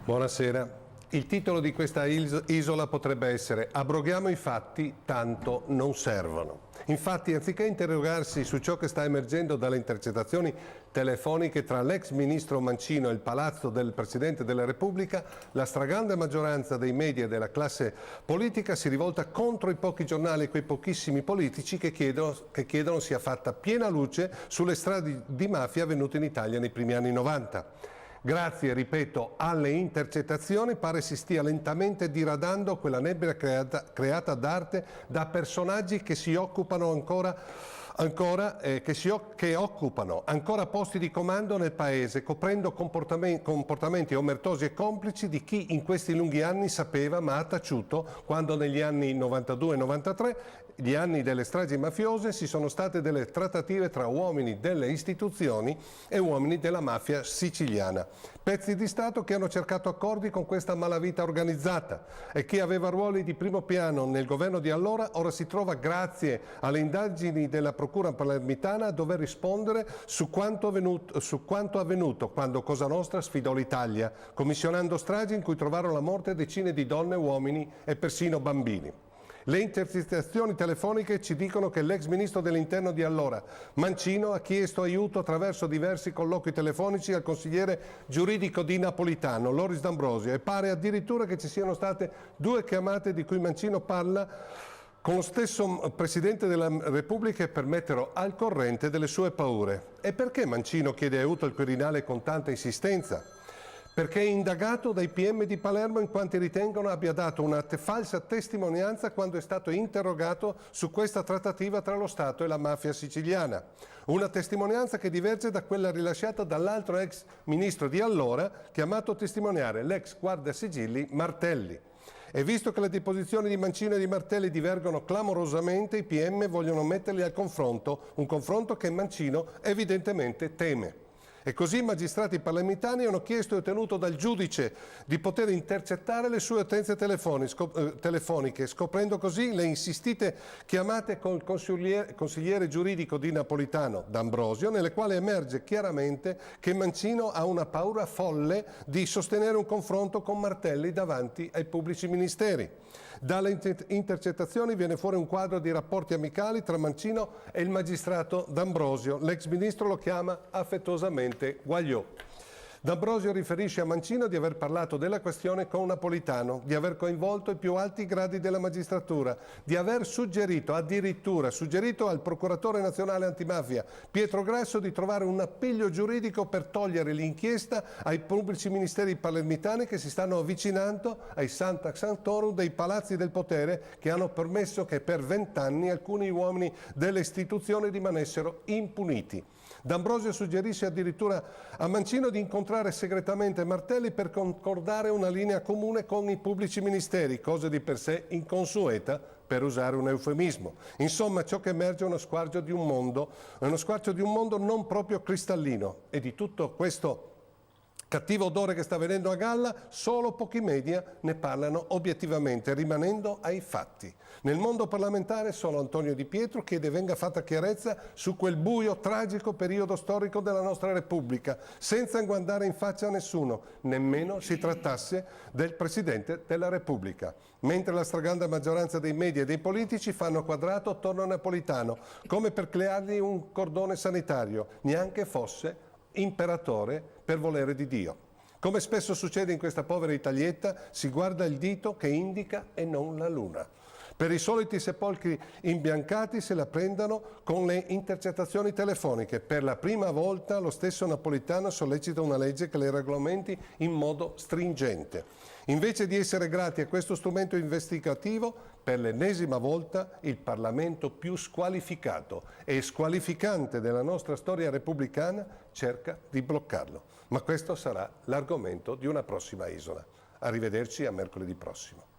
Buonasera. Il titolo di questa isola potrebbe essere "Abroghiamo i fatti, tanto non servono". Infatti, anziché interrogarsi su ciò che sta emergendo dalle intercettazioni telefoniche tra l'ex ministro Mancino e il palazzo del Presidente della Repubblica, la stragrande maggioranza dei media e della classe politica si rivolta contro i pochi giornali e quei pochissimi politici che chiedono sia fatta piena luce sulle stragi di mafia avvenute in Italia nei primi anni 90. Grazie, ripeto, alle intercettazioni pare si stia lentamente diradando quella nebbia creata d'arte da personaggi che si occupano che occupano ancora posti di comando nel Paese, coprendo comportamenti omertosi e complici di chi in questi lunghi anni sapeva ma ha taciuto quando negli anni 92 e 93, gli anni delle stragi mafiose, ci sono state delle trattative tra uomini delle istituzioni e uomini della mafia siciliana. Pezzi di Stato che hanno cercato accordi con questa malavita organizzata e chi aveva ruoli di primo piano nel governo di allora ora si trova, grazie alle indagini della Procura palermitana, a dover rispondere su quanto avvenuto quando Cosa Nostra sfidò l'Italia, commissionando stragi in cui trovarono la morte decine di donne, uomini e persino bambini. Le intercettazioni telefoniche ci dicono che l'ex ministro dell'Interno di allora, Mancino, ha chiesto aiuto attraverso diversi colloqui telefonici al consigliere giuridico di Napolitano, Loris D'Ambrosio, e pare addirittura che ci siano state 2 chiamate di cui Mancino parla con lo stesso Presidente della Repubblica per metterlo al corrente delle sue paure. E perché Mancino chiede aiuto al Quirinale con tanta insistenza? Perché è indagato dai PM di Palermo in quanto ritengono abbia dato una falsa testimonianza quando è stato interrogato su questa trattativa tra lo Stato e la mafia siciliana. Una testimonianza che diverge da quella rilasciata dall'altro ex ministro di allora, chiamato a testimoniare l'ex guardasigilli Martelli. E visto che le deposizioni di Mancino e di Martelli divergono clamorosamente, i PM vogliono metterli al confronto, un confronto che Mancino evidentemente teme. E così i magistrati parlamentari hanno chiesto e ottenuto dal giudice di poter intercettare le sue utenze telefoniche, scoprendo così le insistite chiamate col consigliere giuridico di Napolitano, D'Ambrosio, nelle quali emerge chiaramente che Mancino ha una paura folle di sostenere un confronto con Martelli davanti ai pubblici ministeri. Dalle intercettazioni viene fuori un quadro di rapporti amicali tra Mancino e il magistrato D'Ambrosio. L'ex ministro lo chiama affettuosamente Guagliò. D'Ambrosio riferisce a Mancino di aver parlato della questione con Napolitano, di aver coinvolto i più alti gradi della magistratura, di aver addirittura suggerito al procuratore nazionale antimafia Pietro Grasso di trovare un appiglio giuridico per togliere l'inchiesta ai pubblici ministeri palermitani che si stanno avvicinando ai Sancta Sanctorum dei palazzi del potere, che hanno permesso che per 20 anni alcuni uomini delle istituzioni rimanessero impuniti. D'Ambrosio suggerisce addirittura a Mancino di incontrare segretamente Martelli per concordare una linea comune con i pubblici ministeri, cosa di per sé inconsueta, per usare un eufemismo. Insomma, ciò che emerge è uno squarcio di un mondo non proprio cristallino, e di tutto questo cattivo odore che sta venendo a galla, solo pochi media ne parlano obiettivamente, rimanendo ai fatti. Nel mondo parlamentare solo Antonio Di Pietro chiede venga fatta chiarezza su quel buio, tragico periodo storico della nostra Repubblica, senza guardare in faccia a nessuno, nemmeno si trattasse del Presidente della Repubblica. Mentre la stragrande maggioranza dei media e dei politici fanno quadrato attorno a Napolitano, come per creargli un cordone sanitario, neanche fosse imperatore per volere di Dio. Come spesso succede in questa povera Italietta, si guarda il dito che indica e non la luna. Per i soliti sepolcri imbiancati se la prendano con le intercettazioni telefoniche. Per la prima volta lo stesso Napolitano sollecita una legge che le regolamenti in modo stringente. Invece di essere grati a questo strumento investigativo, per l'ennesima volta il Parlamento più squalificato e squalificante della nostra storia repubblicana cerca di bloccarlo. Ma questo sarà l'argomento di una prossima isola. Arrivederci a mercoledì prossimo.